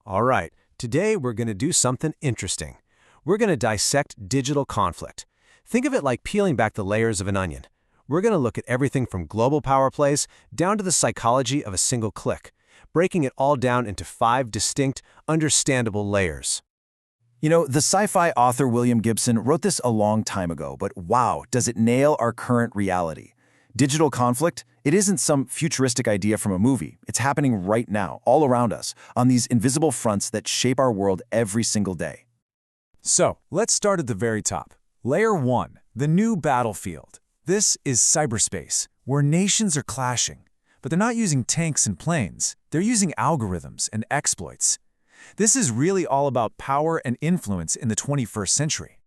All right, today we're going to do something interesting. We're going to dissect digital conflict. Think of it like peeling back the layers of an onion. We're going to look at everything from global power plays down to the psychology of a single click, breaking it all down into 5 distinct, understandable layers. You know, the sci-fi author William Gibson wrote this a long time ago, but wow, does it nail our current reality. Digital conflict, it isn't some futuristic idea from a movie. It's happening right now, all around us, on these invisible fronts that shape our world every single day. So, let's start at the very top. Layer 1, the new battlefield. This is cyberspace, where nations are clashing. But they're not using tanks and planes. They're using algorithms and exploits. This is really all about power and influence in the 21st century.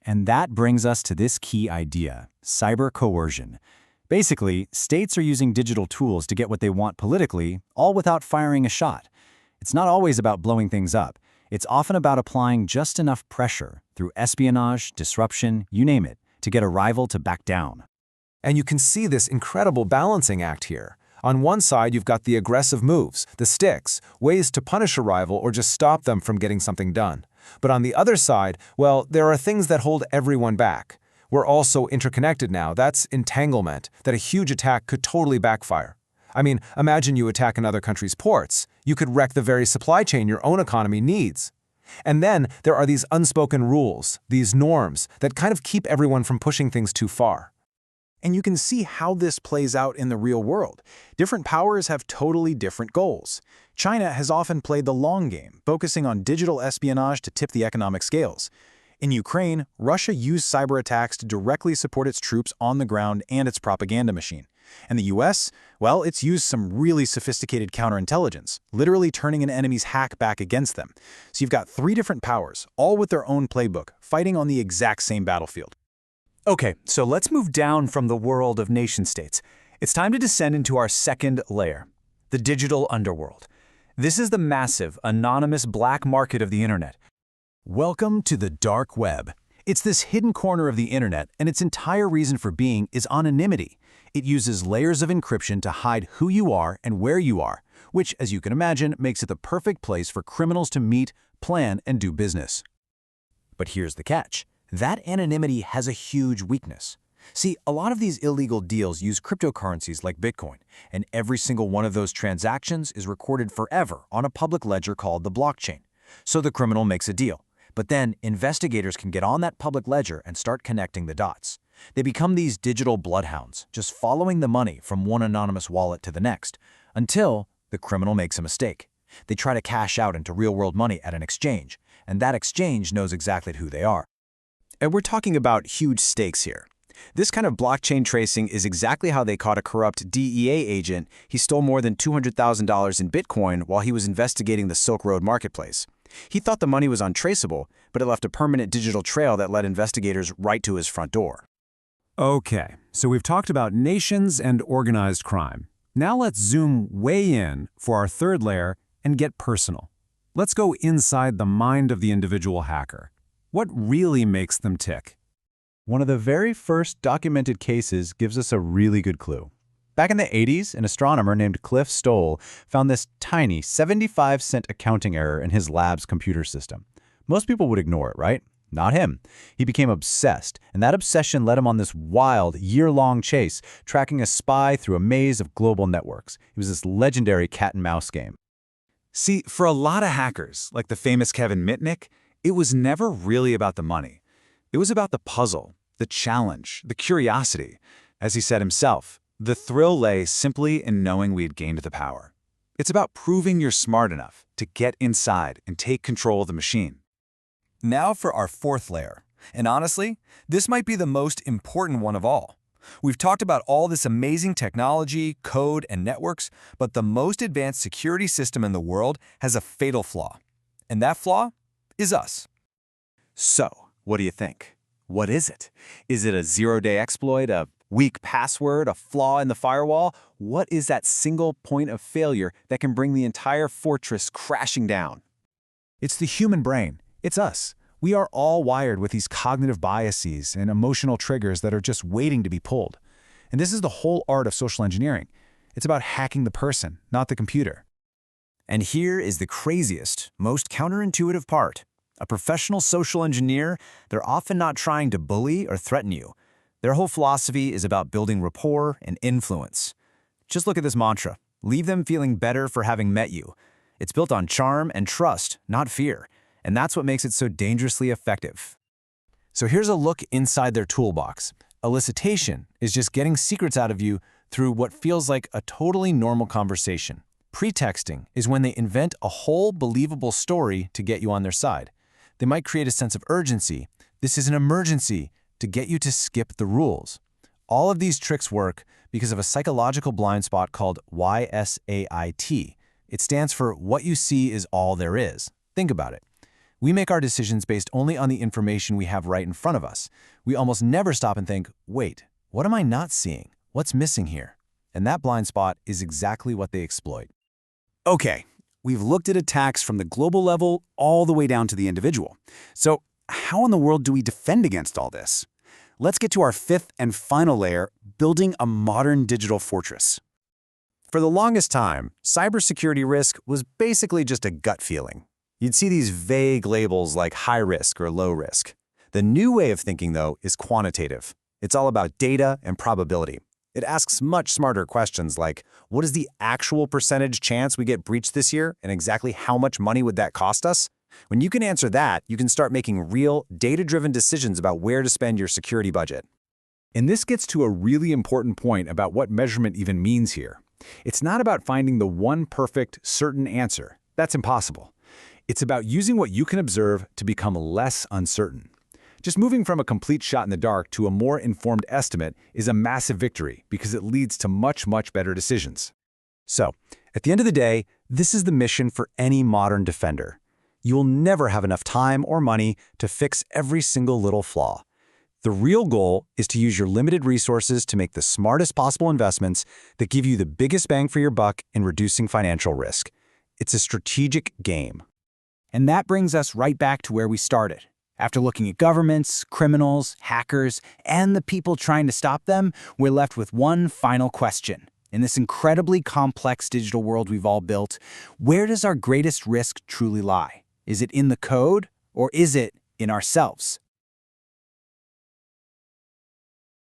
And that brings us to this key idea, cyber coercion. Basically, states are using digital tools to get what they want politically, all without firing a shot. It's not always about blowing things up. It's often about applying just enough pressure through espionage, disruption, you name it, to get a rival to back down. And you can see this incredible balancing act here. On one side, you've got the aggressive moves, the sticks, ways to punish a rival or just stop them from getting something done. But on the other side, well, there are things that hold everyone back. We're also interconnected now. That's entanglement, that a huge attack could totally backfire. I mean, imagine you attack another country's ports. You could wreck the very supply chain your own economy needs. And then there are these unspoken rules, these norms, that kind of keep everyone from pushing things too far. And you can see how this plays out in the real world. Different powers have totally different goals. China has often played the long game, focusing on digital espionage to tip the economic scales. In Ukraine, Russia used cyberattacks to directly support its troops on the ground and its propaganda machine. And the US, well, it's used some really sophisticated counterintelligence, literally turning an enemy's hack back against them. So you've got 3 different powers, all with their own playbook, fighting on the exact same battlefield. Okay, so let's move down from the world of nation-states. It's time to descend into our second layer, the digital underworld. This is the massive, anonymous black market of the internet. Welcome to the dark web. It's this hidden corner of the internet, and its entire reason for being is anonymity. It uses layers of encryption to hide who you are and where you are, which, as you can imagine, makes it the perfect place for criminals to meet, plan, and do business. But here's the catch. That anonymity has a huge weakness. See, a lot of these illegal deals use cryptocurrencies like Bitcoin, and every single one of those transactions is recorded forever on a public ledger called the blockchain. So the criminal makes a deal. But then investigators can get on that public ledger and start connecting the dots. They become these digital bloodhounds, just following the money from one anonymous wallet to the next, until the criminal makes a mistake. They try to cash out into real-world money at an exchange, and that exchange knows exactly who they are. And we're talking about huge stakes here. This kind of blockchain tracing is exactly how they caught a corrupt DEA agent. He stole more than $200,000 in Bitcoin while he was investigating the Silk Road marketplace. He thought the money was untraceable, but it left a permanent digital trail that led investigators right to his front door. Okay, so we've talked about nations and organized crime. Now let's zoom way in for our third layer and get personal. Let's go inside the mind of the individual hacker. What really makes them tick? One of the very first documented cases gives us a really good clue. Back in the 80s, an astronomer named Cliff Stoll found this tiny 75-cent accounting error in his lab's computer system. Most people would ignore it, right? Not him. He became obsessed, and that obsession led him on this wild, year-long chase, tracking a spy through a maze of global networks. It was this legendary cat-and-mouse game. See, for a lot of hackers, like the famous Kevin Mitnick, it was never really about the money. It was about the puzzle, the challenge, the curiosity. As he said himself, the thrill lay simply in knowing we had gained the power. It's about proving you're smart enough to get inside and take control of the machine. Now for our fourth layer. And honestly, this might be the most important one of all. We've talked about all this amazing technology, code, and networks, but the most advanced security system in the world has a fatal flaw. And that flaw is us. So, what do you think? What is it? Is it a zero-day exploit, a weak password, a flaw in the firewall? What is that single point of failure that can bring the entire fortress crashing down? It's the human brain. It's us. We are all wired with these cognitive biases and emotional triggers that are just waiting to be pulled. And this is the whole art of social engineering. It's about hacking the person, not the computer. And here is the craziest, most counterintuitive part. A professional social engineer, they're often not trying to bully or threaten you. Their whole philosophy is about building rapport and influence. Just look at this mantra. Leave them feeling better for having met you. It's built on charm and trust, not fear. And that's what makes it so dangerously effective. So here's a look inside their toolbox. Elicitation is just getting secrets out of you through what feels like a totally normal conversation. Pretexting is when they invent a whole believable story to get you on their side. They might create a sense of urgency. This is an emergency to get you to skip the rules. All of these tricks work because of a psychological blind spot called YSAIT. It stands for what you see is all there is. Think about it. We make our decisions based only on the information we have right in front of us. We almost never stop and think, wait, what am I not seeing? What's missing here? And that blind spot is exactly what they exploit. Okay, we've looked at attacks from the global level all the way down to the individual. So how in the world do we defend against all this? Let's get to our fifth and final layer, building a modern digital fortress. For the longest time, cybersecurity risk was basically just a gut feeling. You'd see these vague labels like high risk or low risk. The new way of thinking, though, is quantitative. It's all about data and probability. It asks much smarter questions like, what is the actual percentage chance we get breached this year, and exactly how much money would that cost us? When you can answer that, you can start making real, data-driven decisions about where to spend your security budget. And this gets to a really important point about what measurement even means here. It's not about finding the one perfect, certain answer. That's impossible. It's about using what you can observe to become less uncertain. Just moving from a complete shot in the dark to a more informed estimate is a massive victory because it leads to much, much better decisions. So, at the end of the day, this is the mission for any modern defender. You will never have enough time or money to fix every single little flaw. The real goal is to use your limited resources to make the smartest possible investments that give you the biggest bang for your buck in reducing financial risk. It's a strategic game. And that brings us right back to where we started. After looking at governments, criminals, hackers, and the people trying to stop them, we're left with one final question. In this incredibly complex digital world we've all built, where does our greatest risk truly lie? Is it in the code, or is it in ourselves?